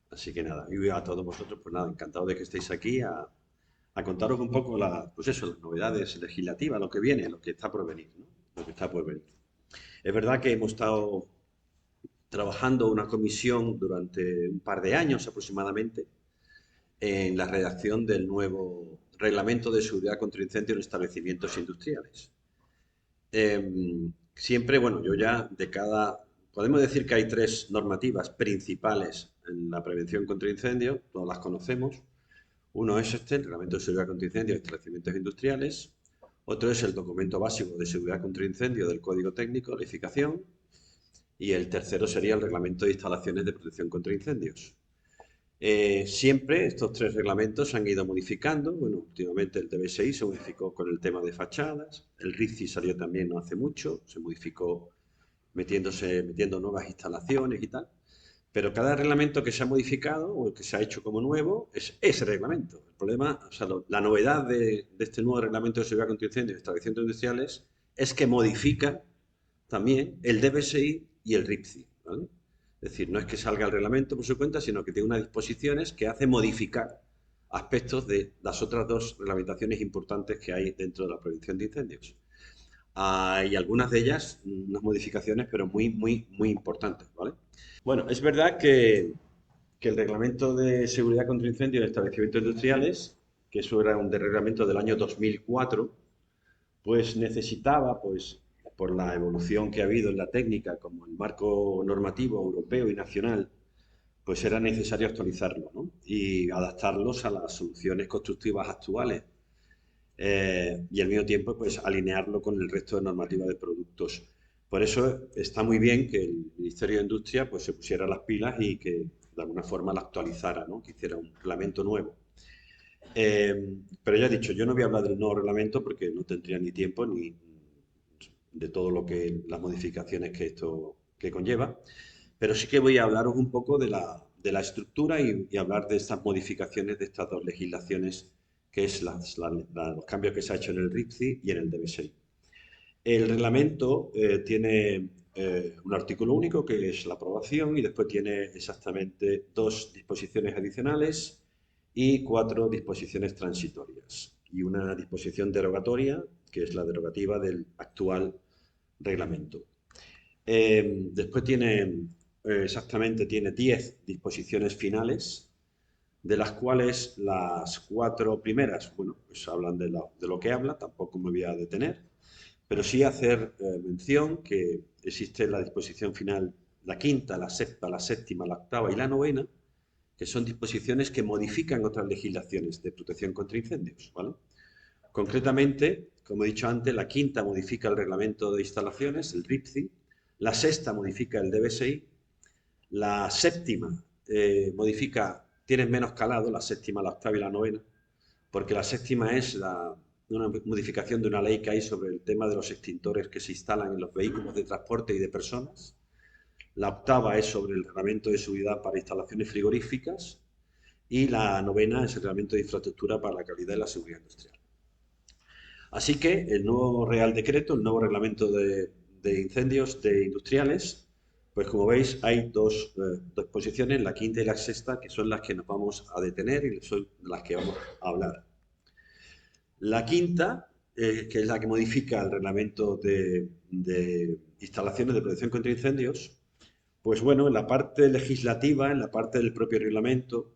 Así que nada, y a todos vosotros, pues nada, encantado de que estéis aquí a contaros un poco pues eso, las novedades legislativas, lo que viene, lo que está por venir, ¿no? Lo que está por venir. Es verdad que hemos estado trabajando una comisión durante un par de años aproximadamente en la redacción del nuevo Reglamento de Seguridad contra Incendios en Establecimientos Industriales. Siempre, bueno, yo ya de cada, podemos decir que hay tres normativas principales en la prevención contra incendios, todas las conocemos. Uno es este, el Reglamento de Seguridad contra Incendios en Establecimientos Industriales. Otro es el Documento Básico de Seguridad contra Incendio del Código Técnico, la edificación. Y el tercero sería el Reglamento de Instalaciones de Protección contra Incendios. Siempre estos tres reglamentos se han ido modificando. Bueno, últimamente el DB6 se modificó con el tema de fachadas. El RICI salió también no hace mucho, se modificó metiendo nuevas instalaciones y tal. Pero cada reglamento que se ha modificado o que se ha hecho como nuevo es ese reglamento. El problema, o sea, la novedad de este nuevo reglamento de seguridad contra incendios de establecimientos industriales es que modifica también el DBSI y el RIPCI, ¿vale? Es decir, no es que salga el reglamento por su cuenta, sino que tiene unas disposiciones que hace modificar aspectos de las otras dos reglamentaciones importantes que hay dentro de la prevención de incendios. Hay algunas de ellas, unas modificaciones, pero muy, muy, muy importantes, ¿vale? Bueno, es verdad que el reglamento de seguridad contra incendios de establecimientos industriales, que eso era un reglamento del año 2004, pues necesitaba, pues, por la evolución que ha habido en la técnica, como el marco normativo europeo y nacional, pues era necesario actualizarlo, ¿no? Y adaptarlos a las soluciones constructivas actuales y al mismo tiempo pues alinearlo con el resto de normativa de productos. Por eso está muy bien que el Ministerio de Industria pues se pusiera las pilas y que de alguna forma la actualizara, ¿no? Que hiciera un reglamento nuevo. Pero ya he dicho, yo no voy a hablar del nuevo reglamento porque no tendría ni tiempo ni de todo lo que las modificaciones que esto que conlleva, pero sí que voy a hablaros un poco de la estructura y hablar de estas modificaciones de estas dos legislaciones, que es los cambios que se ha hecho en el RIPCI y en el DB6. El reglamento tiene un artículo único que es la aprobación y después tiene exactamente dos disposiciones adicionales y cuatro disposiciones transitorias y una disposición derogatoria que es la derogativa del actual reglamento. Después tiene 10 disposiciones finales, de las cuales las cuatro primeras, bueno, pues hablan de lo que habla, tampoco me voy a detener, pero sí hacer mención que existe la disposición final, la quinta, la sexta, la séptima, la octava y la novena, que son disposiciones que modifican otras legislaciones de protección contra incendios, ¿vale? Concretamente, como he dicho antes, la quinta modifica el reglamento de instalaciones, el RIPCI, la sexta modifica el DBSI, la séptima tiene menos calado, la séptima, la octava y la novena, porque la séptima es una modificación de una ley que hay sobre el tema de los extintores que se instalan en los vehículos de transporte y de personas. La octava es sobre el reglamento de seguridad para instalaciones frigoríficas y la novena es el reglamento de infraestructura para la calidad y la seguridad industrial. Así que el nuevo Real Decreto, el nuevo reglamento de incendios de industriales, pues como veis hay dos posiciones, la quinta y la sexta, que son las que nos vamos a detener y son las que vamos a hablar. La quinta, que es la que modifica el reglamento de instalaciones de protección contra incendios, pues bueno, en la parte legislativa, en la parte del propio reglamento,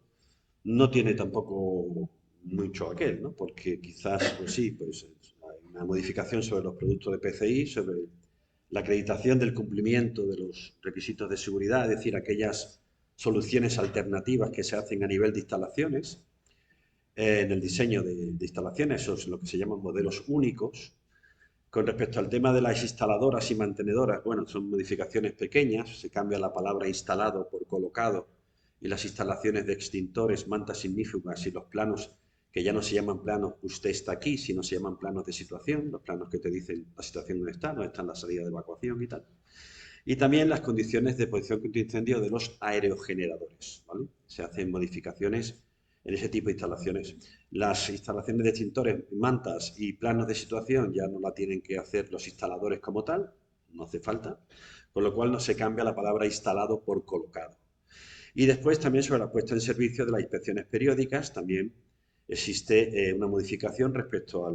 no tiene tampoco mucho aquel, ¿no? Porque quizás, pues sí, pues hay una modificación sobre los productos de PCI, sobre la acreditación del cumplimiento de los requisitos de seguridad, es decir, aquellas soluciones alternativas que se hacen a nivel de instalaciones, en el diseño de instalaciones, eso es lo que se llaman modelos únicos. Con respecto al tema de las instaladoras y mantenedoras, bueno, son modificaciones pequeñas, se cambia la palabra instalado por colocado y las instalaciones de extintores, mantas ignífugas y los planos que ya no se llaman planos usted está aquí, sino se llaman planos de situación, los planos que te dicen la situación donde está en la salida de evacuación y tal. Y también las condiciones de protección contra incendio de los aerogeneradores, ¿vale? Se hacen modificaciones en ese tipo de instalaciones. Las instalaciones de extintores, mantas y planos de situación ya no la tienen que hacer los instaladores como tal, no hace falta, con lo cual no se cambia la palabra instalado por colocado. Y después también sobre la puesta en servicio de las inspecciones periódicas, también existe una modificación respecto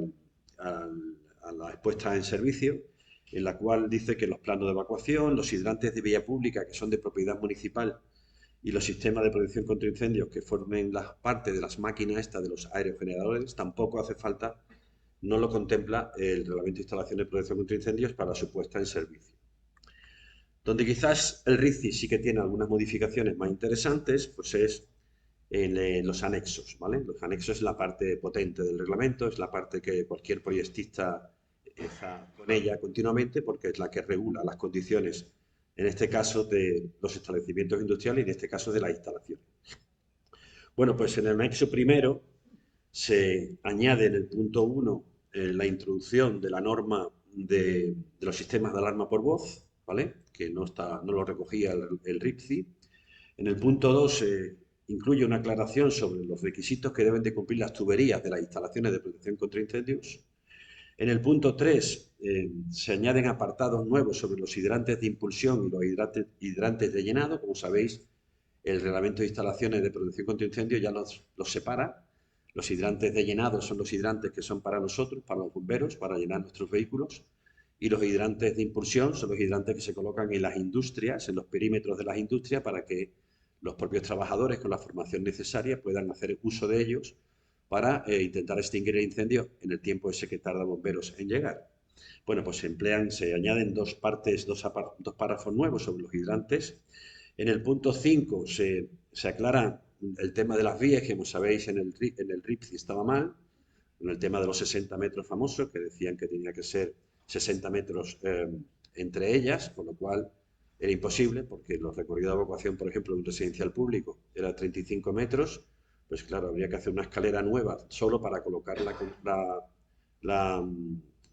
a la puesta en servicio, en la cual dice que los planos de evacuación, los hidrantes de vía pública que son de propiedad municipal y los sistemas de protección contra incendios que formen la parte de las máquinas estas de los aerogeneradores, tampoco hace falta, no lo contempla el Reglamento de Instalaciones de Protección contra Incendios para su puesta en servicio. Donde quizás el RICI sí que tiene algunas modificaciones más interesantes, pues es en los anexos, ¿vale? Los anexos es la parte potente del reglamento, es la parte que cualquier proyectista está con ella continuamente porque es la que regula las condiciones, en este caso de los establecimientos industriales y en este caso de la instalación. Bueno, pues en el anexo primero se añade en el punto 1 la introducción de la norma de los sistemas de alarma por voz, ¿vale? Que no lo recogía el RIPCI. En el punto 2 se incluye una aclaración sobre los requisitos que deben de cumplir las tuberías de las instalaciones de protección contra incendios. En el punto 3 se añaden apartados nuevos sobre los hidrantes de impulsión y los hidrantes de llenado. Como sabéis, el reglamento de instalaciones de protección contra incendios ya los separa. Los hidrantes de llenado son los hidrantes que son para nosotros, para los bomberos, para llenar nuestros vehículos. Y los hidrantes de impulsión son los hidrantes que se colocan en las industrias, en los perímetros de las industrias, para que los propios trabajadores con la formación necesaria puedan hacer uso de ellos para intentar extinguir el incendio en el tiempo ese que tarda bomberos en llegar. Bueno, pues se añaden dos párrafos nuevos sobre los hidrantes. En el punto 5 se aclara el tema de las vías, que como sabéis en el RIPCI estaba mal, en el tema de los 60 metros famosos, que decían que tenía que ser 60 metros entre ellas, con lo cual era imposible, porque los recorridos de evacuación, por ejemplo, de un residencial público era 35 metros, pues claro, habría que hacer una escalera nueva solo para colocar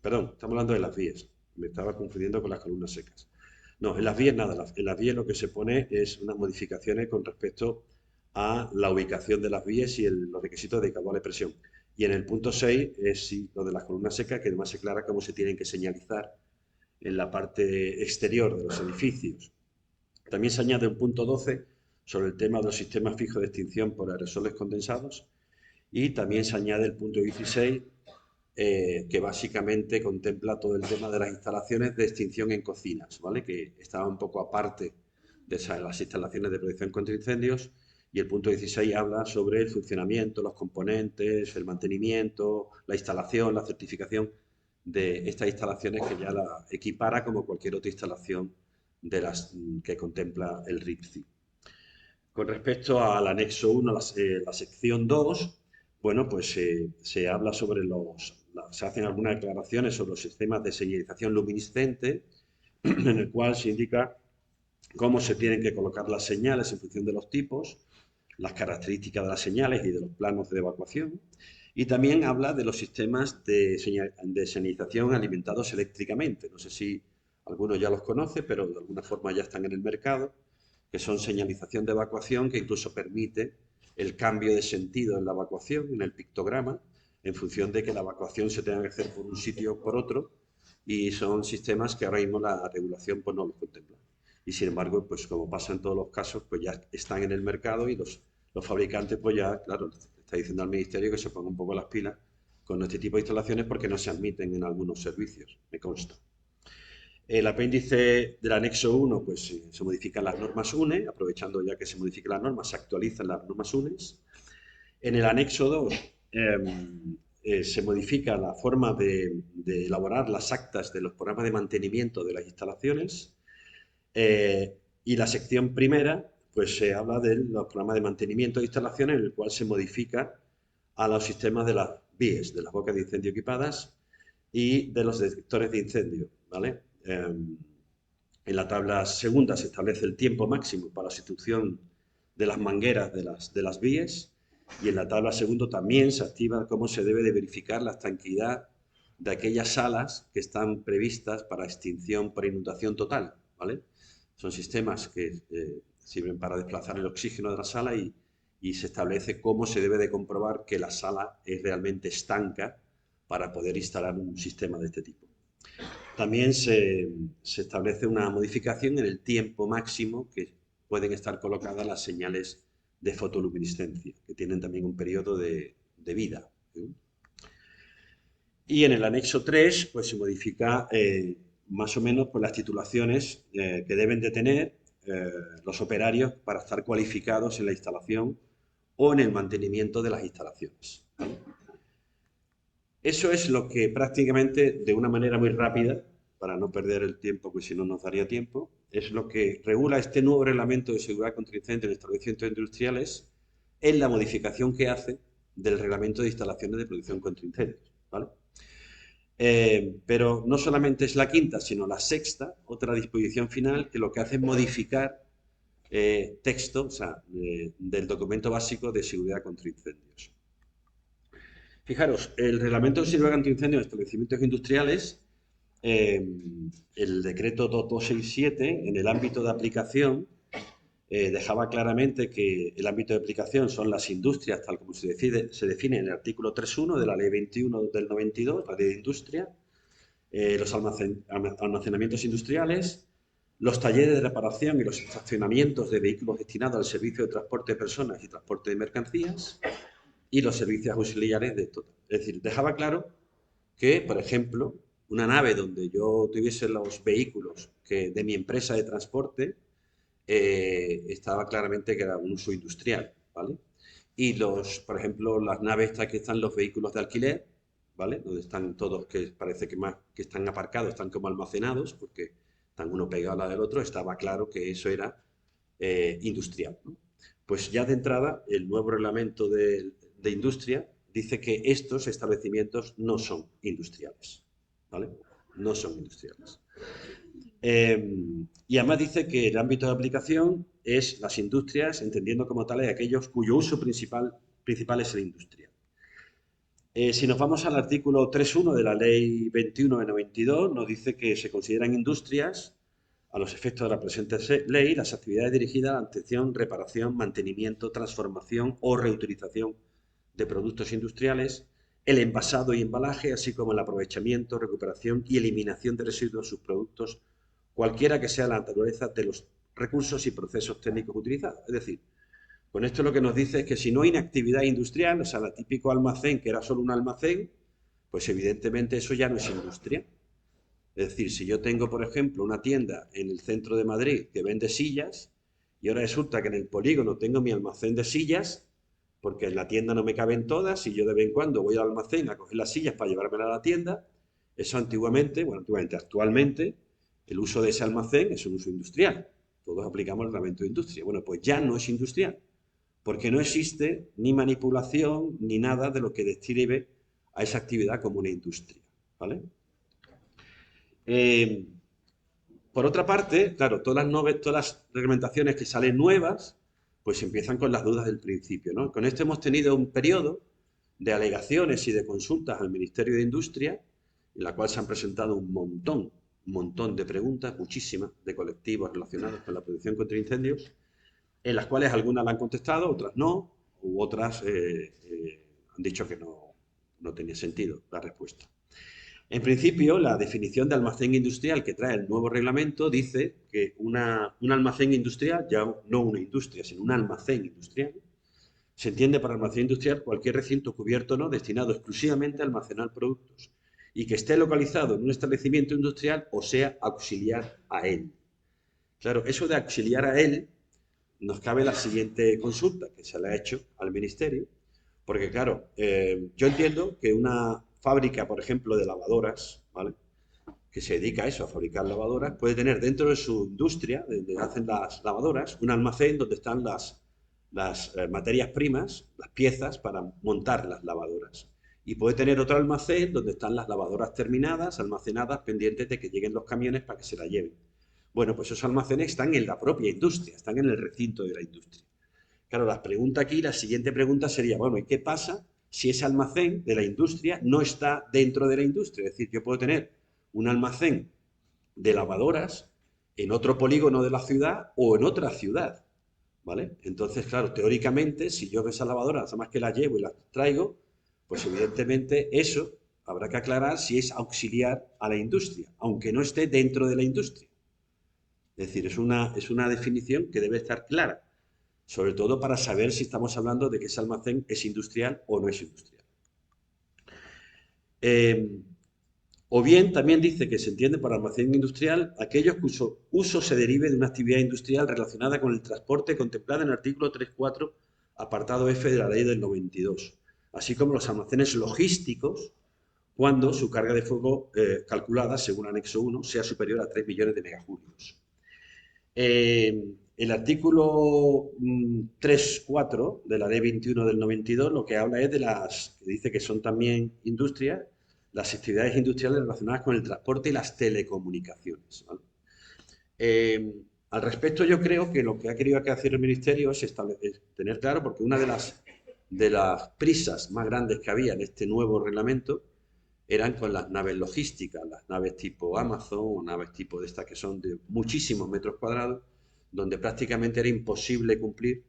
perdón, estamos hablando de las vías, me estaba confundiendo con las columnas secas. No, en las vías nada, en las vías lo que se pone es unas modificaciones con respecto a la ubicación de las vías y los requisitos de caudal de presión. Y en el punto 6 es sí, lo de las columnas secas, que además se aclara cómo se tienen que señalizar en la parte exterior de los edificios. También se añade un punto 12 sobre el tema de los sistemas fijos de extinción por aerosoles condensados y también se añade el punto 16 que básicamente contempla todo el tema de las instalaciones de extinción en cocinas, ¿vale? Que estaba un poco aparte de las instalaciones de protección contra incendios y el punto 16 habla sobre el funcionamiento, los componentes, el mantenimiento, la instalación, la certificación de estas instalaciones que ya la equipara como cualquier otra instalación de las que contempla el RIPCI. Con respecto al anexo 1, la sección 2, bueno, pues se habla sobre se hacen algunas declaraciones sobre los sistemas de señalización luminiscente, en el cual se indica cómo se tienen que colocar las señales en función de los tipos, las características de las señales y de los planos de evacuación. Y también habla de los sistemas de señalización alimentados eléctricamente. No sé si alguno ya los conoce, pero de alguna forma ya están en el mercado, que son señalización de evacuación que incluso permite el cambio de sentido en la evacuación, en el pictograma, en función de que la evacuación se tenga que hacer por un sitio o por otro, y son sistemas que ahora mismo la regulación pues, no los contempla. Y sin embargo, pues como pasa en todos los casos, pues ya están en el mercado y los fabricantes pues ya, claro, está diciendo al Ministerio que se ponga un poco las pilas con este tipo de instalaciones porque no se admiten en algunos servicios, me consta. El apéndice del anexo 1, pues se modifican las normas UNE, aprovechando ya que se modifican las normas, se actualizan las normas UNES. En el anexo 2 se modifica la forma de elaborar las actas de los programas de mantenimiento de las instalaciones. Y la sección primera, pues se habla de los programas de mantenimiento de instalaciones, en el cual se modifica a los sistemas de las BIES, de las bocas de incendio equipadas y de los detectores de incendio, ¿vale? En la tabla segunda se establece el tiempo máximo para la sustitución de las mangueras de las vías y en la tabla segunda también se activa cómo se debe de verificar la estanqueidad de aquellas salas que están previstas para extinción por inundación total, ¿vale? Son sistemas que sirven para desplazar el oxígeno de la sala y se establece cómo se debe de comprobar que la sala es realmente estanca para poder instalar un sistema de este tipo. También se establece una modificación en el tiempo máximo que pueden estar colocadas las señales de fotoluminiscencia, que tienen también un periodo de vida. Y en el anexo 3 pues se modifica más o menos pues, las titulaciones que deben de tener los operarios para estar cualificados en la instalación o en el mantenimiento de las instalaciones. ¿Vale? Eso es lo que prácticamente, de una manera muy rápida, para no perder el tiempo, pues si no nos daría tiempo, es lo que regula este nuevo reglamento de seguridad contra incendios en establecimientos industriales en la modificación que hace del reglamento de instalaciones de protección contra incendios. ¿Vale? Pero no solamente es la quinta, sino la sexta, otra disposición final, que lo que hace es modificar texto, o sea, del documento básico de seguridad contra incendios. Fijaros, el reglamento de seguridad contra incendios en establecimientos industriales, el decreto 2267, en el ámbito de aplicación, dejaba claramente que el ámbito de aplicación son las industrias, tal como se define en el artículo 3.1 de la Ley 21 del 92, la Ley de Industria, los almacenamientos industriales, los talleres de reparación y los estacionamientos de vehículos destinados al servicio de transporte de personas y transporte de mercancías y los servicios auxiliares de esto. Es decir, dejaba claro que, por ejemplo, una nave donde yo tuviese los vehículos de mi empresa de transporte, estaba claramente que era un uso industrial, ¿vale? Y por ejemplo, las naves estas que están los vehículos de alquiler, ¿vale? Donde están todos, que parece que están aparcados, están como almacenados, porque están uno pegado al lado del otro, estaba claro que eso era industrial, ¿no? Pues ya de entrada, el nuevo reglamento de industria dice que estos establecimientos no son industriales, ¿vale? No son industriales. Y además dice que el ámbito de aplicación es las industrias, entendiendo como tales aquellos cuyo uso principal es la industria. Si nos vamos al artículo 3.1 de la Ley 21 de 92, nos dice que se consideran industrias, a los efectos de la presente ley, las actividades dirigidas a la atención, reparación, mantenimiento, transformación o reutilización de productos industriales, el envasado y embalaje, así como el aprovechamiento, recuperación y eliminación de residuos de sus productos, cualquiera que sea la naturaleza de los recursos y procesos técnicos utilizados. Es decir, con esto lo que nos dice es que si no hay una actividad industrial, o sea, el típico almacén que era solo un almacén, pues evidentemente eso ya no es industria. Es decir, si yo tengo, por ejemplo, una tienda en el centro de Madrid que vende sillas y ahora resulta que en el polígono tengo mi almacén de sillas, porque en la tienda no me caben todas y yo de vez en cuando voy al almacén a coger las sillas para llevármelas a la tienda, eso actualmente, el uso de ese almacén es un uso industrial. Todos aplicamos el reglamento de industria. Bueno, pues ya no es industrial, porque no existe ni manipulación ni nada de lo que describe a esa actividad como una industria. ¿Vale? Por otra parte, claro, todas las reglamentaciones que salen nuevas, pues empiezan con las dudas del principio, ¿no? Con esto hemos tenido un periodo de alegaciones y de consultas al Ministerio de Industria, en la cual se han presentado un montón de preguntas, muchísimas, de colectivos relacionados con la protección contra incendios, en las cuales algunas la han contestado, otras no, u otras han dicho que no tenía sentido la respuesta. En principio, la definición de almacén industrial que trae el nuevo reglamento dice que un almacén industrial, ya no una industria, sino un almacén industrial, se entiende por almacén industrial cualquier recinto cubierto o no destinado exclusivamente a almacenar productos y que esté localizado en un establecimiento industrial o sea auxiliar a él. Claro, eso de auxiliar a él nos cabe la siguiente consulta que se le ha hecho al Ministerio, porque claro, yo entiendo que una fábrica, por ejemplo, de lavadoras, ¿vale?, que se dedica a eso, a fabricar lavadoras, puede tener dentro de su industria, donde hacen las lavadoras, un almacén donde están las materias primas, las piezas para montar las lavadoras. Y puede tener otro almacén donde están las lavadoras terminadas, almacenadas, pendientes de que lleguen los camiones para que se las lleven. Bueno, pues esos almacenes están en la propia industria, están en el recinto de la industria. Claro, la siguiente pregunta sería, bueno, ¿y qué pasa si ese almacén de la industria no está dentro de la industria? Es decir, yo puedo tener un almacén de lavadoras en otro polígono de la ciudad o en otra ciudad, ¿vale? Entonces, claro, teóricamente, si yo esas lavadoras, nada más que las llevo y las traigo, pues evidentemente eso habrá que aclarar si es auxiliar a la industria, aunque no esté dentro de la industria. Es decir, es una definición que debe estar clara, sobre todo para saber si estamos hablando de que ese almacén es industrial o no es industrial. Eh, o bien también dice que se entiende por almacén industrial aquellos cuyo uso se derive de una actividad industrial relacionada con el transporte contemplada en el artículo 3.4, apartado F de la ley del 92, así como los almacenes logísticos cuando su carga de fuego calculada, según anexo 1, sea superior a 3 millones de megajulios. El artículo 3.4 de la ley 21 del 92 lo que habla es de que dice que son también industrias, las actividades industriales relacionadas con el transporte y las telecomunicaciones, ¿vale? Al respecto, yo creo que lo que ha querido hacer el Ministerio es tener claro, porque una de las prisas más grandes que había en este nuevo reglamento eran con las naves logísticas, las naves tipo Amazon o naves tipo de estas que son de muchísimos metros cuadrados, donde prácticamente era imposible cumplir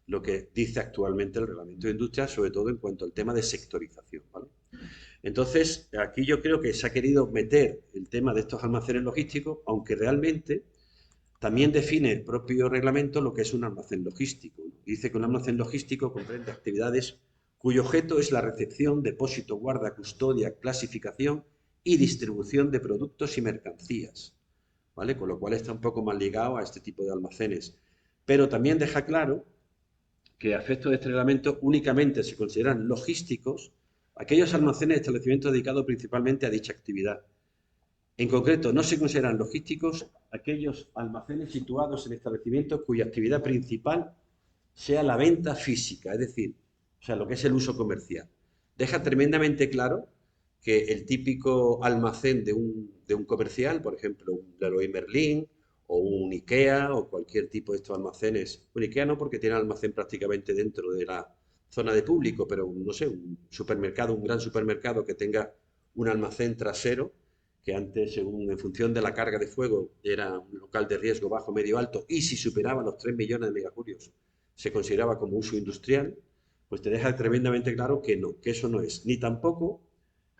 lo que dice actualmente el reglamento de industria, sobre todo en cuanto al tema de sectorización, ¿vale? Entonces, aquí yo creo que se ha querido meter el tema de estos almacenes logísticos, aunque realmente también define el propio reglamento lo que es un almacén logístico. Dice que un almacén logístico comprende actividades cuyo objeto es la recepción, depósito, guarda, custodia, clasificación y distribución de productos y mercancías, ¿vale? Con lo cual está un poco más ligado a este tipo de almacenes. Pero también deja claro que a efectos de este reglamento únicamente se consideran logísticos aquellos almacenes y establecimientos dedicados principalmente a dicha actividad. En concreto, no se consideran logísticos aquellos almacenes situados en establecimientos cuya actividad principal sea la venta física, es decir, o sea, lo que es el uso comercial. Deja tremendamente claro que el típico almacén de un comercial, por ejemplo, un Leroy Merlin o un IKEA o cualquier tipo de estos almacenes, un IKEA no porque tiene almacén prácticamente dentro de la zona de público, pero no sé, un supermercado, un gran supermercado que tenga un almacén trasero, que antes, según en función de la carga de fuego, era un local de riesgo bajo, medio, alto, y si superaba los 3 millones de megajulios, se consideraba como uso industrial, pues te deja tremendamente claro que no, que eso no es. Ni tampoco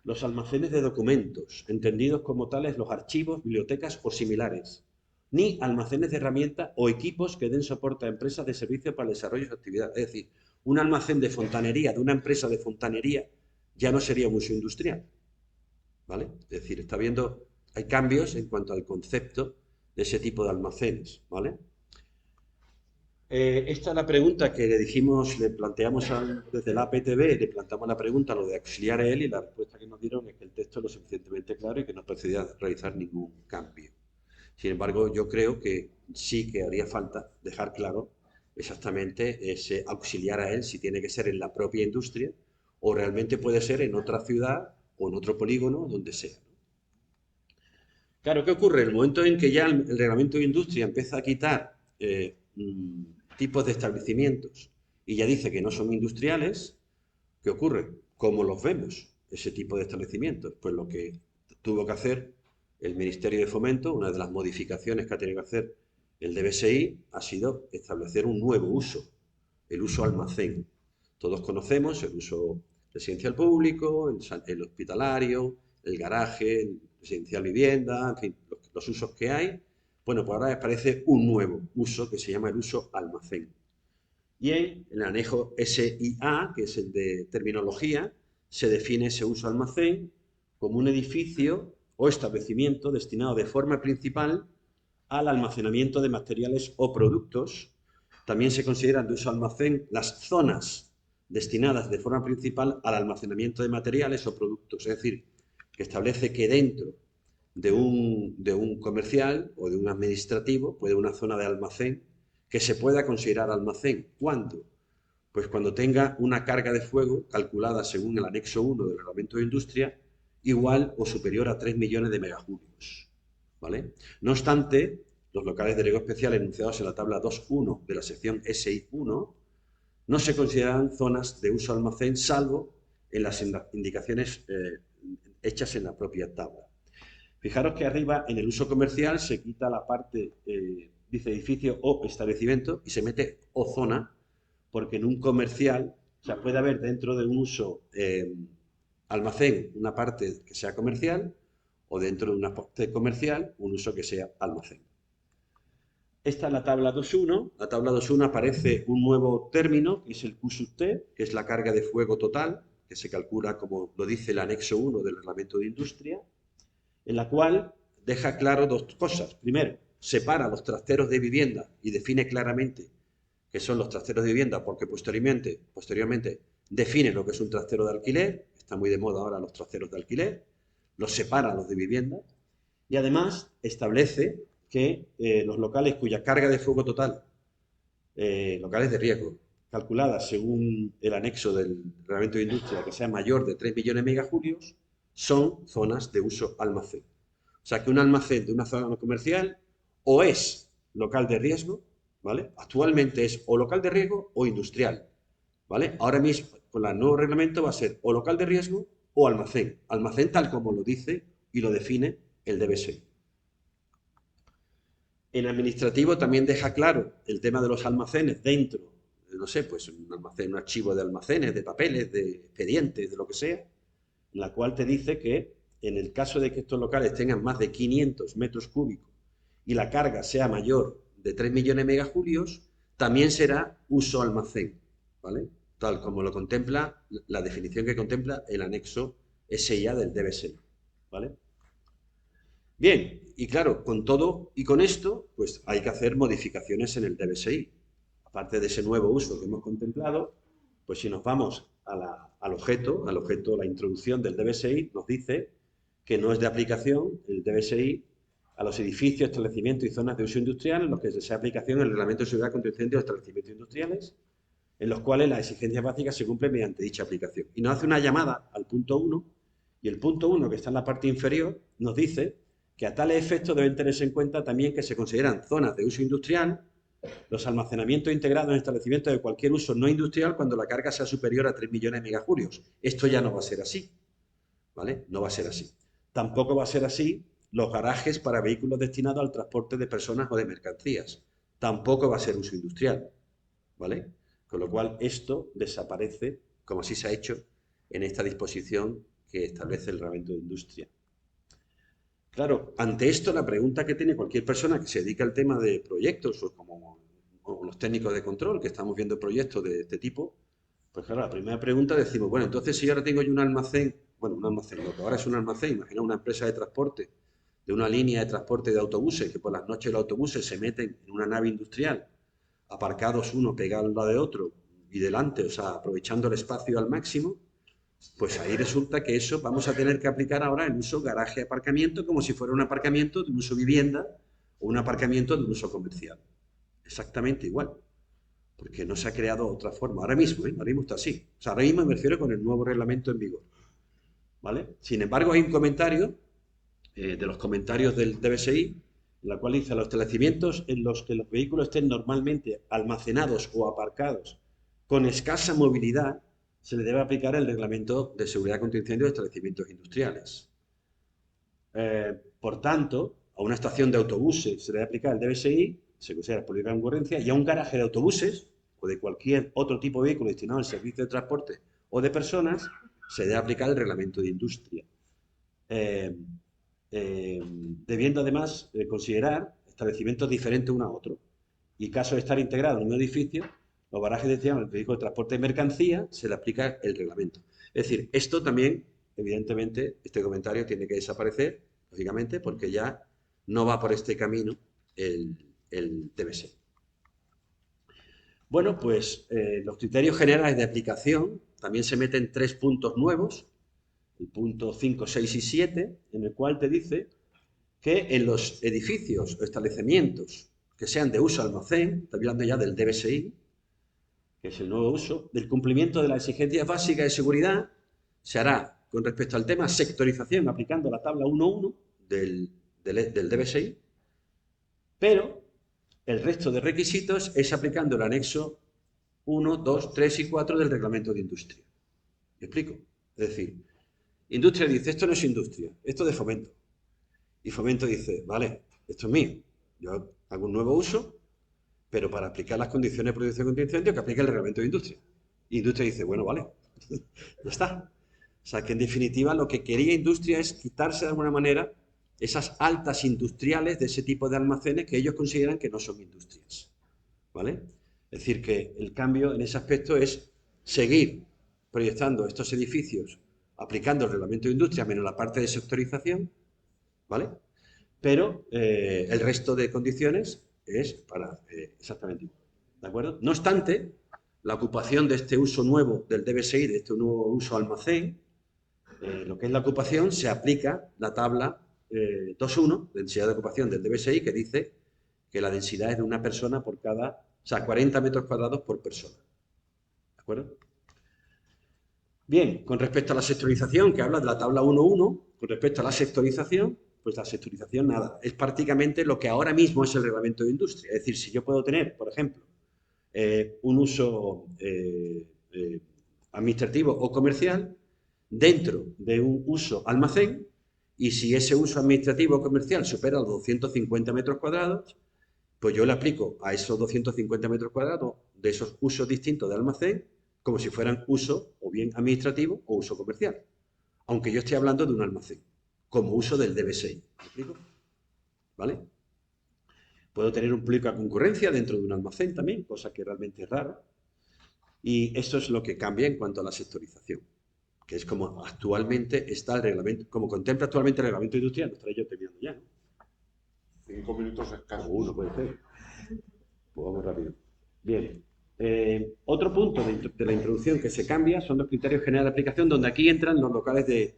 los almacenes de documentos, entendidos como tales los archivos, bibliotecas o similares, ni almacenes de herramientas o equipos que den soporte a empresas de servicio para el desarrollo de su actividad. Es decir, un almacén de fontanería de una empresa de fontanería ya no sería un uso industrial, ¿vale? Es decir, hay cambios en cuanto al concepto de ese tipo de almacenes, ¿vale? Esta es la pregunta que le dijimos, le planteamos desde la APTB, le planteamos la pregunta, lo de auxiliar a él, y la respuesta que nos dieron es que el texto es lo suficientemente claro y que no procedía a realizar ningún cambio. Sin embargo, yo creo que sí que haría falta dejar claro exactamente ese auxiliar a él, si tiene que ser en la propia industria o realmente puede ser en otra ciudad o en otro polígono, donde sea. Claro, ¿qué ocurre? En el momento en que ya el reglamento de industria empieza a quitar tipos de establecimientos y ya dice que no son industriales, ¿qué ocurre? ¿Cómo los vemos, ese tipo de establecimientos? Pues lo que tuvo que hacer el Ministerio de Fomento, una de las modificaciones que ha tenido que hacer el DBSI, ha sido establecer un nuevo uso, el uso almacén. Todos conocemos el uso residencial público, el hospitalario, el garaje, el residencial vivienda, en fin, los usos que hay. Bueno, pues ahora aparece un nuevo uso que se llama el uso almacén. Y en el anejo SIA, que es el de terminología, se define ese uso almacén como un edificio o establecimiento destinado de forma principal al almacenamiento de materiales o productos. También se consideran de uso almacén las zonas destinadas de forma principal al almacenamiento de materiales o productos. Es decir, que establece que dentro de un comercial o de un administrativo puede una zona de almacén que se pueda considerar almacén. ¿Cuándo? Pues cuando tenga una carga de fuego calculada según el anexo 1 del reglamento de industria igual o superior a 3 millones de megajulios, ¿vale? No obstante, los locales de riego especial enunciados en la tabla 2.1 de la sección SI1 no se consideran zonas de uso almacén salvo en las indicaciones hechas en la propia tabla. Fijaros que arriba en el uso comercial se quita la parte, dice edificio o establecimiento y se mete o zona, porque en un comercial, o sea, puede haber dentro de un uso almacén una parte que sea comercial o dentro de una parte comercial un uso que sea almacén. Esta es la tabla 2.1. La tabla 2.1 aparece un nuevo término, que es el Q-T, que es la carga de fuego total, que se calcula como lo dice el anexo 1 del reglamento de industria, en la cual deja claro dos cosas. Primero, separa los trasteros de vivienda y define claramente qué son los trasteros de vivienda, porque posteriormente define lo que es un trastero de alquiler. Está muy de moda ahora los trasteros de alquiler. Los separa los de vivienda y además establece que los locales cuya carga de fuego total, locales de riesgo, calculada según el anexo del reglamento de industria, que sea mayor de 3 millones de megajulios, son zonas de uso almacén. O sea que un almacén de una zona comercial o es local de riesgo, ¿vale? Actualmente es o local de riesgo o industrial, ¿vale? Ahora mismo, con el nuevo reglamento, va a ser o local de riesgo o almacén. Almacén tal como lo dice y lo define el DBSI. En administrativo también deja claro el tema de los almacenes dentro, no sé, pues un almacén, un archivo de almacenes, de papeles, de expedientes, de lo que sea, en la cual te dice que en el caso de que estos locales tengan más de 500 metros cúbicos y la carga sea mayor de 3 millones de megajulios, también será uso almacén, ¿vale? Tal como lo contempla la definición que contempla el anexo SIA del DBSI, ¿vale? Bien, y claro, con todo y con esto, pues hay que hacer modificaciones en el DBSI. Aparte de ese nuevo uso que hemos contemplado, pues si nos vamos al objeto, la introducción del DBSI nos dice que no es de aplicación el DBSI a los edificios, establecimientos y zonas de uso industrial en los que se desea aplicación el Reglamento de Seguridad contra Incendios de establecimientos industriales, en los cuales las exigencias básicas se cumplen mediante dicha aplicación. Y nos hace una llamada al punto 1, y el punto 1, que está en la parte inferior, nos dice que a tales efectos deben tenerse en cuenta también que se consideran zonas de uso industrial los almacenamientos integrados en establecimientos de cualquier uso no industrial cuando la carga sea superior a 3 millones de megajulios. Esto ya no va a ser así, ¿vale? No va a ser así. Tampoco va a ser así los garajes para vehículos destinados al transporte de personas o de mercancías. Tampoco va a ser uso industrial, ¿vale? Con lo cual esto desaparece, como así se ha hecho en esta disposición que establece el reglamento de industria. Claro, ante esto la pregunta que tiene cualquier persona que se dedica al tema de proyectos o como los técnicos de control que estamos viendo proyectos de este tipo, pues claro, la primera pregunta decimos, bueno, entonces si ahora tengo yo un almacén, bueno, un almacén, lo que ahora es un almacén, imagina una empresa de transporte, de una línea de transporte de autobuses, que por las noches los autobuses se meten en una nave industrial, aparcados uno pegado al lado de otro y delante, o sea, aprovechando el espacio al máximo, pues ahí resulta que eso vamos a tener que aplicar ahora el uso garaje-aparcamiento como si fuera un aparcamiento de un uso vivienda o un aparcamiento de un uso comercial. Exactamente igual, porque no se ha creado otra forma. Ahora mismo, ahora mismo está así. O sea, ahora mismo me refiero con el nuevo reglamento en vigor. ¿Vale? Sin embargo, hay un comentario de los comentarios del DBSI, en la cual dice los establecimientos en los que los vehículos estén normalmente almacenados o aparcados con escasa movilidad, se le debe aplicar el reglamento de seguridad contra incendios de establecimientos industriales. Por tanto, a una estación de autobuses se debe aplicar el DBSI, se considera política de concurrencia, y a un garaje de autobuses o de cualquier otro tipo de vehículo destinado al servicio de transporte o de personas, se debe aplicar el reglamento de industria. Eh, Debiendo además considerar establecimientos diferentes uno a otro. Y caso de estar integrado en un edificio, los garajes destinados al vehículo de transporte de mercancía se le aplica el reglamento. Es decir, esto también, evidentemente, este comentario tiene que desaparecer, lógicamente, porque ya no va por este camino el TBS. Bueno, pues los criterios generales de aplicación también se meten 3 puntos nuevos, el punto 5, 6 y 7, en el cual te dice que en los edificios o establecimientos que sean de uso almacén, estoy hablando ya del DBSI, que es el nuevo uso, del cumplimiento de las exigencias básicas de seguridad, se hará con respecto al tema sectorización aplicando la tabla 1.1 del DBSI, pero el resto de requisitos es aplicando el anexo 1, 2, 3 y 4 del reglamento de industria. ¿Me explico? Es decir, industria dice, esto no es industria, esto es de fomento. Y fomento dice, vale, esto es mío, yo hago un nuevo uso, pero para aplicar las condiciones de protección contra incendio que aplica el reglamento de industria. Y industria dice, bueno, vale, ya está. O sea, que en definitiva lo que quería industria es quitarse de alguna manera esas altas industriales de ese tipo de almacenes que ellos consideran que no son industrias, ¿vale? Es decir, que el cambio en ese aspecto es seguir proyectando estos edificios aplicando el reglamento de industria menos la parte de sectorización, ¿vale? Pero el resto de condiciones es para exactamente igual, ¿de acuerdo? No obstante, la ocupación de este uso nuevo del DBSI, de este nuevo uso almacén, lo que es la ocupación, se aplica la tabla 2.1, densidad de ocupación del DBSI, que dice que la densidad es de una persona por cada, o sea, 40 metros cuadrados por persona. ¿De acuerdo? Bien, con respecto a la sectorización, que habla de la tabla 1.1, con respecto a la sectorización, pues la sectorización nada, es prácticamente lo que ahora mismo es el reglamento de industria. Es decir, si yo puedo tener, por ejemplo, un uso administrativo o comercial dentro de un uso almacén, y si ese uso administrativo o comercial supera los 250 metros cuadrados, pues yo le aplico a esos 250 metros cuadrados de esos usos distintos de almacén como si fueran uso o bien administrativo o uso comercial, aunque yo esté hablando de un almacén, como uso del DB6. ¿Me explico? ¿Vale? Puedo tener un público a concurrencia dentro de un almacén también, cosa que realmente es rara. Y esto es lo que cambia en cuanto a la sectorización, que es como actualmente está el reglamento, como contempla actualmente el reglamento industrial. Lo estaré yo terminando ya, ¿no? 5 minutos escasos. O uno puede ser. Pues vamos rápido. Bien. Otro punto de la introducción que se cambia son los criterios generales de aplicación, donde aquí entran los locales de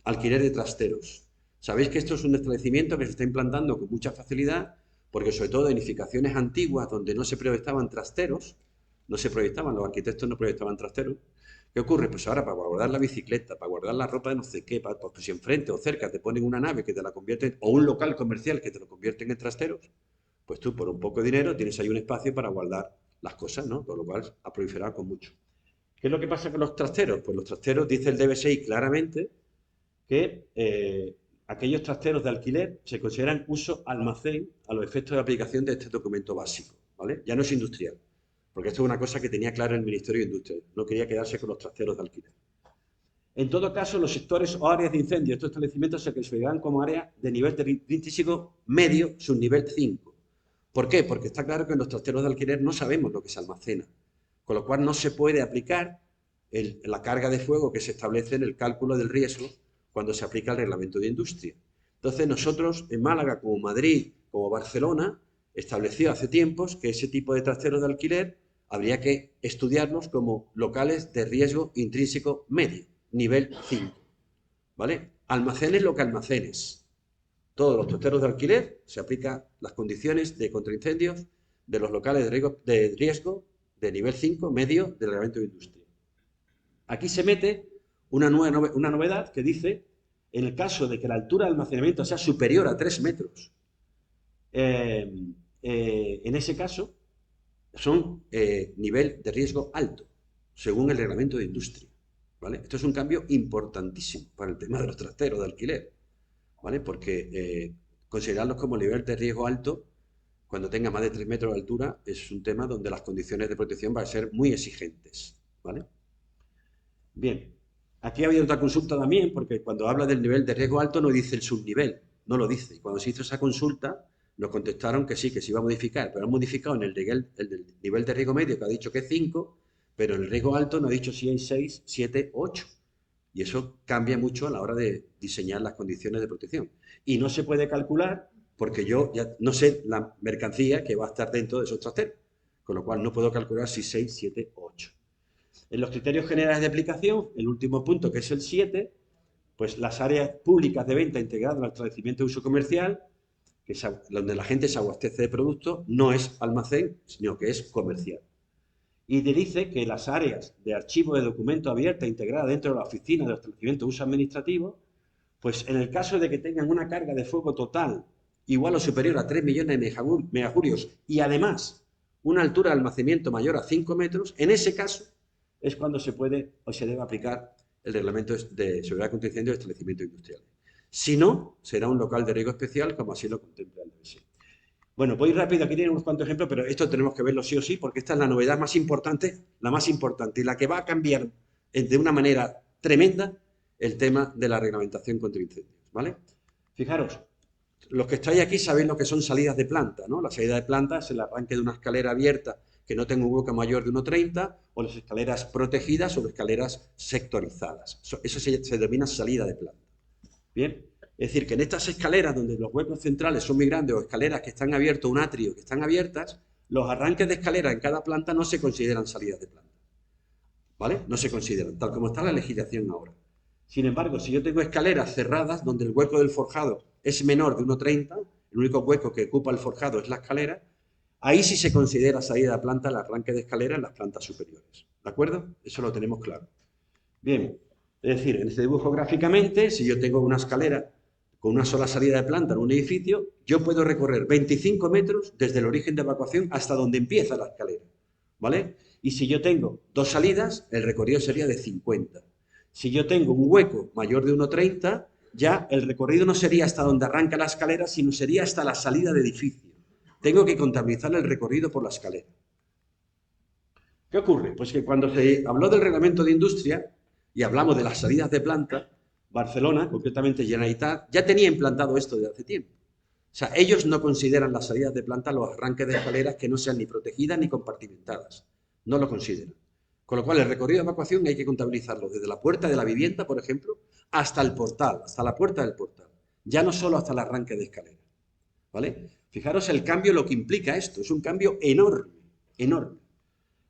alquiler de trasteros. Sabéis que esto es un establecimiento que se está implantando con mucha facilidad, porque sobre todo en edificaciones antiguas donde no se proyectaban trasteros, no se proyectaban, los arquitectos no proyectaban trasteros. ¿Qué ocurre? Pues ahora para guardar la bicicleta, para guardar la ropa de no sé qué, pues si enfrente o cerca te ponen una nave que te la convierte, o un local comercial que te lo convierte en trasteros, pues tú por un poco de dinero tienes ahí un espacio para guardar las cosas, ¿no? Por lo cual ha proliferado con mucho. ¿Qué es lo que pasa con los trasteros? Pues los trasteros, dice el DB6 claramente, que aquellos trasteros de alquiler se consideran uso almacén a los efectos de aplicación de este documento básico, ¿vale? Ya no es industrial, porque esto es una cosa que tenía claro el Ministerio de Industria, no quería quedarse con los trasteros de alquiler. En todo caso, los sectores o áreas de incendio de estos establecimientos se consideran como áreas de nivel crítico medio, subnivel 5. ¿Por qué? Porque está claro que en los trasteros de alquiler no sabemos lo que se almacena, con lo cual no se puede aplicar la carga de fuego que se establece en el cálculo del riesgo cuando se aplica el reglamento de industria. Entonces nosotros en Málaga, como Madrid, como Barcelona, estableció hace tiempos que ese tipo de trasteros de alquiler habría que estudiarlos como locales de riesgo intrínseco medio, nivel 5. ¿Vale? Almacenes lo que almacenes. Todos los trasteros de alquiler se aplican las condiciones de contraincendios de los locales de riesgo de nivel 5 medio del reglamento de industria. Aquí se mete una novedad que dice, en el caso de que la altura de almacenamiento sea superior a 3 metros, en ese caso son nivel de riesgo alto, según el reglamento de industria. ¿Vale? Esto es un cambio importantísimo para el tema de los trasteros de alquiler, ¿vale? Porque considerarlos como nivel de riesgo alto cuando tenga más de 3 metros de altura es un tema donde las condiciones de protección van a ser muy exigentes, ¿vale? Bien, aquí ha habido otra consulta también, porque cuando habla del nivel de riesgo alto no dice el subnivel, no lo dice. Y cuando se hizo esa consulta, nos contestaron que sí, que se iba a modificar, pero han modificado en el nivel de riesgo medio, que ha dicho que es 5, pero en el riesgo alto no ha dicho si hay 6, 7, 8. Y eso cambia mucho a la hora de diseñar las condiciones de protección. Y no se puede calcular porque yo ya no sé la mercancía que va a estar dentro de esos trasteros, con lo cual no puedo calcular si 6, 7 o 8. En los criterios generales de aplicación, el último punto, que es el 7, pues las áreas públicas de venta integradas al establecimiento de uso comercial, que es donde la gente se abastece de productos, no es almacén, sino que es comercial. Y te dice que las áreas de archivo de documento abierta integrada dentro de la oficina del establecimiento de uso administrativo, pues en el caso de que tengan una carga de fuego total igual o superior a 3 millones de megajulios y además una altura de almacenamiento mayor a 5 metros, en ese caso es cuando se puede o se debe aplicar el reglamento de seguridad contra incendios de establecimientos industriales. Si no, será un local de riesgo especial, como así lo contempla el DBSI. Bueno, voy rápido, aquí tienen unos cuantos ejemplos, pero esto tenemos que verlo sí o sí, porque esta es la novedad más importante, y la que va a cambiar de una manera tremenda el tema de la reglamentación contra incendios, ¿vale? Fijaros, Los que estáis aquí sabéis lo que son salidas de planta, ¿no? La salida de planta es el arranque de una escalera abierta que no tenga un hueco mayor de 1,30 o las escaleras protegidas o escaleras sectorizadas. Eso se denomina salida de planta. Bien, es decir, que en estas escaleras donde los huecos centrales son muy grandes o escaleras que están abiertas, un atrio que están abiertas, los arranques de escalera en cada planta no se consideran salidas de planta. ¿Vale? No se consideran, tal como está la legislación ahora. Sin embargo, si yo tengo escaleras cerradas donde el hueco del forjado es menor de 1,30, el único hueco que ocupa el forjado es la escalera, ahí sí se considera salida de planta el arranque de escalera en las plantas superiores. ¿De acuerdo? Eso lo tenemos claro. Bien, es decir, en este dibujo gráficamente, si yo tengo una escalera con una sola salida de planta en un edificio, yo puedo recorrer 25 metros desde el origen de evacuación hasta donde empieza la escalera. ¿Vale? Y si yo tengo dos salidas, el recorrido sería de 50. Si yo tengo un hueco mayor de 1,30, ya el recorrido no sería hasta donde arranca la escalera, sino sería hasta la salida de edificio. Tengo que contabilizar el recorrido por la escalera. ¿Qué ocurre? Pues que cuando se habló del reglamento de industria y hablamos de las salidas de planta, Barcelona, concretamente Generalitat, ya tenía implantado esto desde hace tiempo. O sea, ellos no consideran las salidas de planta los arranques de escaleras que no sean ni protegidas ni compartimentadas. No lo consideran. Con lo cual, el recorrido de evacuación hay que contabilizarlo desde la puerta de la vivienda, por ejemplo, hasta el portal, hasta la puerta del portal. Ya no solo hasta el arranque de escalera. ¿Vale? Fijaros el cambio, lo que implica esto. Es un cambio enorme, enorme.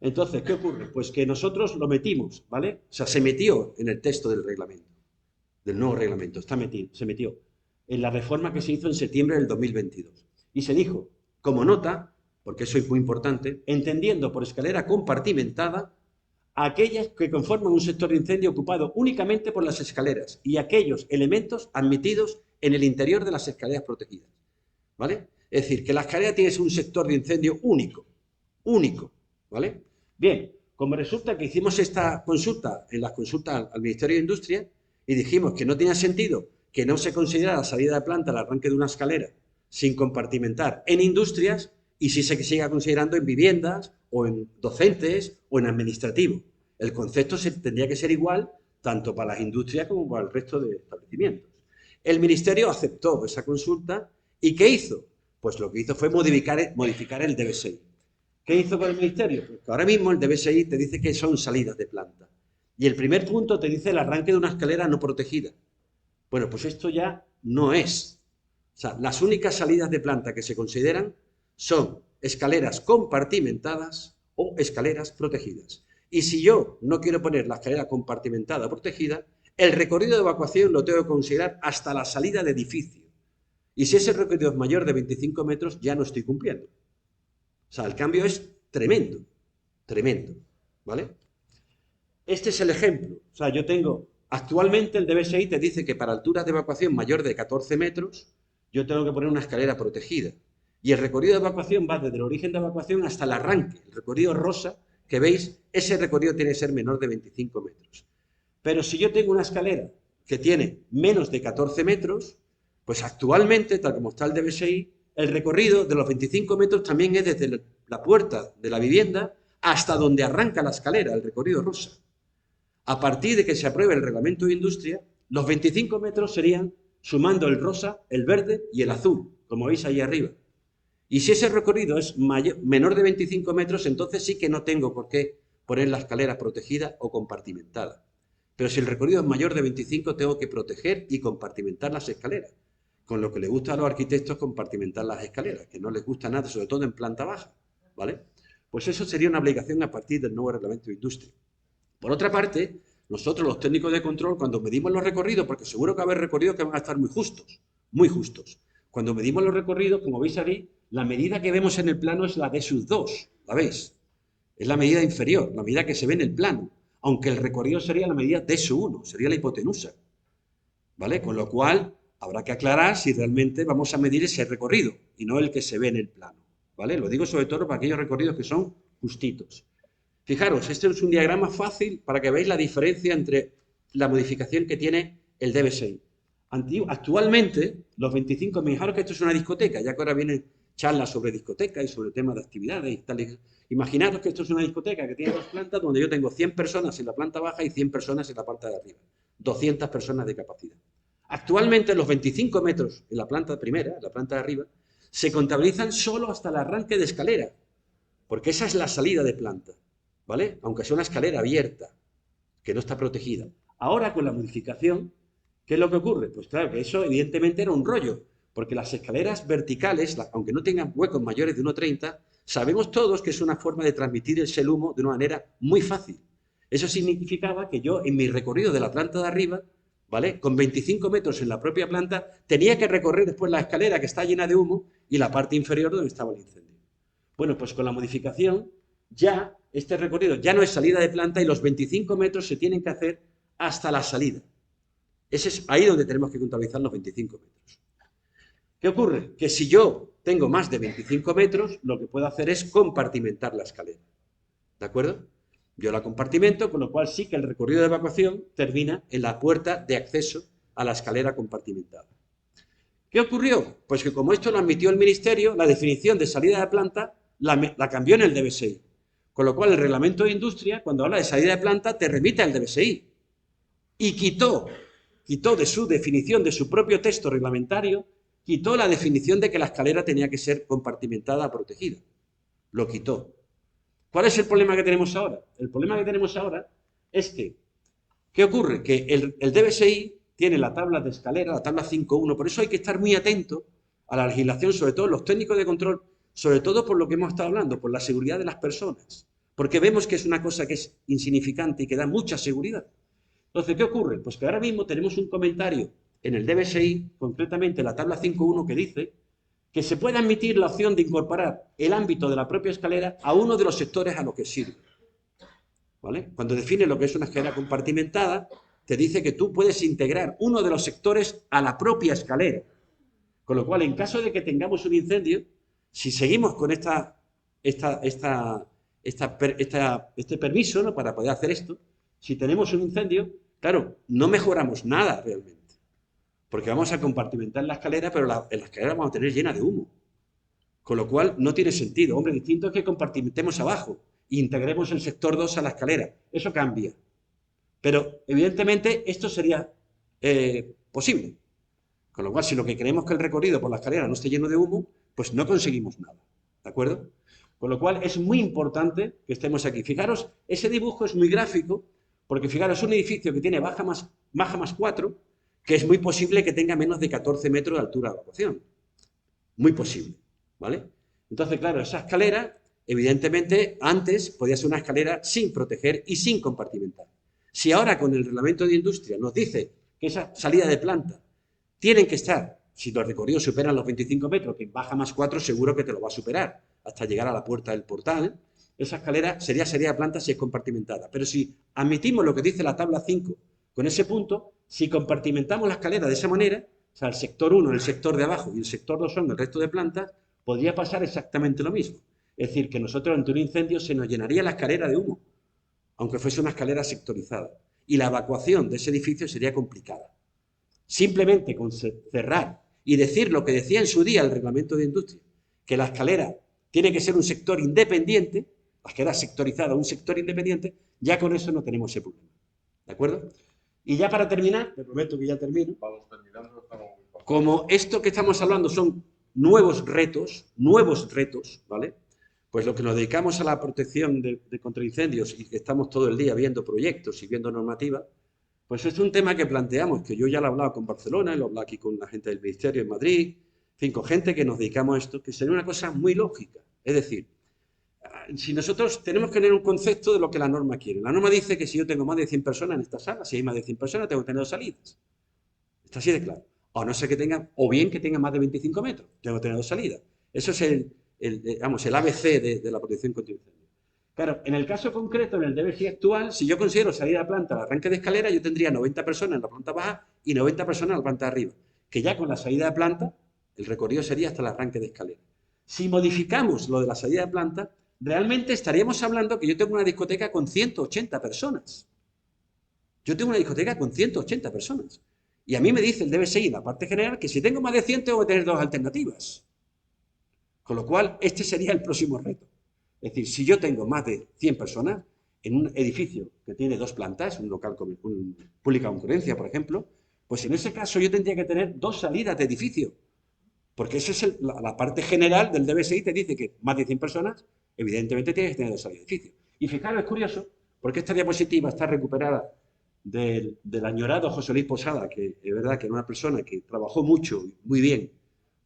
Entonces, ¿qué ocurre? Pues que nosotros lo metimos, ¿vale? O sea, se metió en el texto del reglamento, del nuevo reglamento, se metió en la reforma que se hizo en septiembre del 2022. Y se dijo, como nota, porque eso es muy importante, entendiendo por escalera compartimentada aquellas que conforman un sector de incendio ocupado únicamente por las escaleras y aquellos elementos admitidos en el interior de las escaleras protegidas. ¿Vale? Es decir, que la escalera tiene un sector de incendio único, ¿vale? Bien, como resulta que hicimos esta consulta en las consultas al Ministerio de Industria y dijimos que no tenía sentido que no se considera la salida de planta el arranque de una escalera sin compartimentar en industrias y si se siga considerando en viviendas o en docentes o en administrativo. El concepto tendría que ser igual tanto para las industrias como para el resto de establecimientos. El Ministerio aceptó esa consulta y ¿qué hizo? Pues lo que hizo fue modificar el DBSI. ¿Qué hizo con el Ministerio? Pues que ahora mismo el DBSI te dice que son salidas de planta. Y el primer punto te dice el arranque de una escalera no protegida. Bueno, pues esto ya no es. O sea, las únicas salidas de planta que se consideran son escaleras compartimentadas o escaleras protegidas. Y si yo no quiero poner la escalera compartimentada o protegida, el recorrido de evacuación lo tengo que considerar hasta la salida de edificio. Y si ese recorrido es mayor de 25 metros, ya no estoy cumpliendo. O sea, el cambio es tremendo, tremendo, ¿vale? Este es el ejemplo. O sea, yo tengo, actualmente el DBSI te dice que para alturas de evacuación mayor de 14 metros, yo tengo que poner una escalera protegida. Y el recorrido de evacuación va desde el origen de evacuación hasta el arranque. El recorrido rosa, que veis, ese recorrido tiene que ser menor de 25 metros. Pero si yo tengo una escalera que tiene menos de 14 metros, pues actualmente, tal como está el DBSI, el recorrido de los 25 metros también es desde la puerta de la vivienda hasta donde arranca la escalera, el recorrido rosa. A partir de que se apruebe el reglamento de industria, los 25 metros serían sumando el rosa, el verde y el azul, como veis ahí arriba. Y si ese recorrido es menor de 25 metros, entonces sí que no tengo por qué poner la escalera protegida o compartimentada. Pero si el recorrido es mayor de 25, tengo que proteger y compartimentar las escaleras. Con lo que le gusta a los arquitectos compartimentar las escaleras, que no les gusta nada, sobre todo en planta baja, ¿vale? Pues eso sería una obligación a partir del nuevo reglamento de industria. Por otra parte, nosotros los técnicos de control, cuando medimos los recorridos, porque seguro que va a haber recorridos que van a estar muy justos. Cuando medimos los recorridos, como veis aquí, la medida que vemos en el plano es la D sub 2, ¿la veis? Es la medida inferior, la medida que se ve en el plano, aunque el recorrido sería la medida D sub 1, sería la hipotenusa, ¿vale? Con lo cual, habrá que aclarar si realmente vamos a medir ese recorrido y no el que se ve en el plano, ¿vale? Lo digo sobre todo para aquellos recorridos que son justitos. Fijaros, este es un diagrama fácil para que veáis la diferencia entre la modificación que tiene el DBSI. Actualmente, los 25, fijaros que esto es una discoteca, ya que ahora vienen charlas sobre discotecas y sobre temas de actividades y tal. Imaginaros que esto es una discoteca que tiene dos plantas donde yo tengo 100 personas en la planta baja y 100 personas en la parte de arriba. 200 personas de capacidad. Actualmente los 25 metros en la planta primera, en la planta de arriba, se contabilizan solo hasta el arranque de escalera, porque esa es la salida de planta, ¿vale? Aunque sea una escalera abierta, que no está protegida. Ahora con la modificación, ¿qué es lo que ocurre? Pues claro, que eso evidentemente era un rollo, porque las escaleras verticales, aunque no tengan huecos mayores de 1,30, sabemos todos que es una forma de transmitir el humo de una manera muy fácil. Eso significaba que yo, en mi recorrido de la planta de arriba, ¿vale? Con 25 metros en la propia planta, tenía que recorrer después la escalera que está llena de humo y la parte inferior donde estaba el incendio. Bueno, pues con la modificación, ya este recorrido ya no es salida de planta y los 25 metros se tienen que hacer hasta la salida. Ese es ahí donde tenemos que contabilizar los 25 metros. ¿Qué ocurre? Que si yo tengo más de 25 metros, lo que puedo hacer es compartimentar la escalera. ¿De acuerdo? Yo la compartimento, con lo cual sí que el recorrido de evacuación termina en la puerta de acceso a la escalera compartimentada. ¿Qué ocurrió? Pues que como esto lo admitió el Ministerio, la definición de salida de planta la cambió en el DBSI. Con lo cual el Reglamento de Industria, cuando habla de salida de planta, te remite al DBSI. Y quitó de su definición, de su propio texto reglamentario, quitó la definición de que la escalera tenía que ser compartimentada, protegida. Lo quitó. ¿Cuál es el problema que tenemos ahora? El problema que tenemos ahora es que, ¿qué ocurre? Que el DBSI tiene la tabla de escalera, la tabla 5.1, por eso hay que estar muy atento a la legislación, sobre todo los técnicos de control, sobre todo por lo que hemos estado hablando, por la seguridad de las personas, porque vemos que es una cosa que es insignificante y que da mucha seguridad. Entonces, ¿qué ocurre? Pues que ahora mismo tenemos un comentario en el DBSI, concretamente la tabla 5.1, que dice que se puede admitir la opción de incorporar el ámbito de la propia escalera a uno de los sectores a los que sirve. ¿Vale? Cuando define lo que es una escalera compartimentada, te dice que tú puedes integrar uno de los sectores a la propia escalera. Con lo cual, en caso de que tengamos un incendio, si seguimos con este permiso, ¿no?, para poder hacer esto, si tenemos un incendio, claro, no mejoramos nada realmente. Porque vamos a compartimentar la escalera, pero la escalera vamos a tener llena de humo. Con lo cual, no tiene sentido. Hombre, distinto es que compartimentemos abajo e integremos el sector 2 a la escalera. Eso cambia. Pero, evidentemente, esto sería posible. Con lo cual, si lo que queremos es que el recorrido por la escalera no esté lleno de humo, pues no conseguimos nada. ¿De acuerdo? Con lo cual, es muy importante que estemos aquí. Fijaros, ese dibujo es muy gráfico, porque fijaros, es un edificio que tiene baja más 4, que es muy posible que tenga menos de 14 metros de altura de evacuación. Muy posible, ¿vale? Entonces, claro, esa escalera, evidentemente, antes podía ser una escalera sin proteger y sin compartimentar. Si ahora con el Reglamento de Industria nos dice que esa salida de planta tienen que estar, si los recorridos superan los 25 metros, que baja más 4 seguro que te lo va a superar, hasta llegar a la puerta del portal, esa escalera sería salida de planta si es compartimentada. Pero si admitimos lo que dice la tabla 5 con ese punto, si compartimentamos la escalera de esa manera, o sea, el sector 1, el sector de abajo y el sector 2 son el resto de plantas, podría pasar exactamente lo mismo. Es decir, que nosotros ante un incendio se nos llenaría la escalera de humo, aunque fuese una escalera sectorizada. Y la evacuación de ese edificio sería complicada. Simplemente con cerrar y decir lo que decía en su día el Reglamento de Industria, que la escalera tiene que ser un sector independiente, la escalera sectorizada, un sector independiente, ya con eso no tenemos ese problema. ¿De acuerdo? Y ya para terminar, te prometo que ya termino, como esto que estamos hablando son nuevos retos, ¿vale? Pues lo que nos dedicamos a la protección de contra incendios y que estamos todo el día viendo proyectos y viendo normativa, pues es un tema que planteamos, que yo ya lo he hablado con Barcelona, lo he hablado aquí con la gente del Ministerio en Madrid, en fin, con gente que nos dedicamos a esto, que sería una cosa muy lógica. Es decir, si nosotros tenemos que tener un concepto de lo que la norma quiere. La norma dice que si yo tengo más de 100 personas en esta sala, si hay más de 100 personas, tengo que tener 2 salidas. Está así de claro. O no sé que tenga, o bien que tenga más de 25 metros, tengo que tener 2 salidas. Eso es el ABC de la protección contra incendios. Claro, en el caso concreto, en el DBSI actual, si yo considero salida de planta al arranque de escalera, yo tendría 90 personas en la planta baja y 90 personas en la planta de arriba. Que ya con la salida de planta, el recorrido sería hasta el arranque de escalera. Si modificamos lo de la salida de planta, realmente estaríamos hablando que yo tengo una discoteca con 180 personas. Yo tengo una discoteca con 180 personas. Y a mí me dice el DBSI en la parte general que si tengo más de 100 tengo que tener 2 alternativas. Con lo cual, este sería el próximo reto. Es decir, si yo tengo más de 100 personas en un edificio que tiene 2 plantas, un local con pública concurrencia, por ejemplo, Pues en ese caso yo tendría que tener 2 salidas de edificio, porque esa es la parte general del DBSI, te dice que más de 100 personas, evidentemente tienes que tener 2 salidas de edificio. Y fijaros, es curioso, porque esta diapositiva está recuperada del añorado José Luis Posada, que es verdad que era una persona que trabajó mucho, muy bien,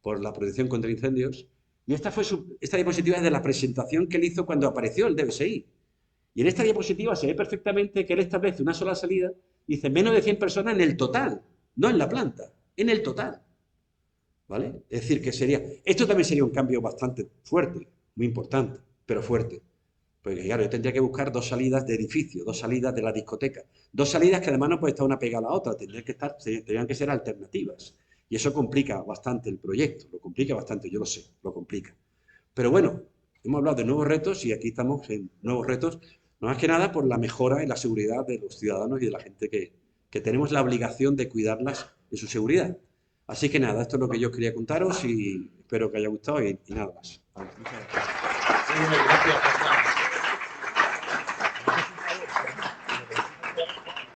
por la protección contra incendios, y esta diapositiva es de la presentación que él hizo cuando apareció el DBSI. Y en esta diapositiva se ve perfectamente que él establece una sola salida, dice menos de 100 personas en el total, no en la planta, en el total. ¿Vale? Es decir, esto también sería un cambio bastante fuerte, muy importante, pero fuerte. Porque claro, yo tendría que buscar 2 salidas de edificio, 2 salidas de la discoteca, 2 salidas que además no puede estar una pegada a la otra, tendrían que ser alternativas. Y eso complica bastante el proyecto, lo complica bastante, yo lo sé, lo complica. Pero bueno, hemos hablado de nuevos retos y aquí estamos en nuevos retos, no más que nada por la mejora y la seguridad de los ciudadanos y de la gente que tenemos la obligación de cuidarlas en su seguridad. Así que nada, esto es lo que yo quería contaros y espero que haya gustado y nada más. Vale, muchas gracias. Muy bien, gracias.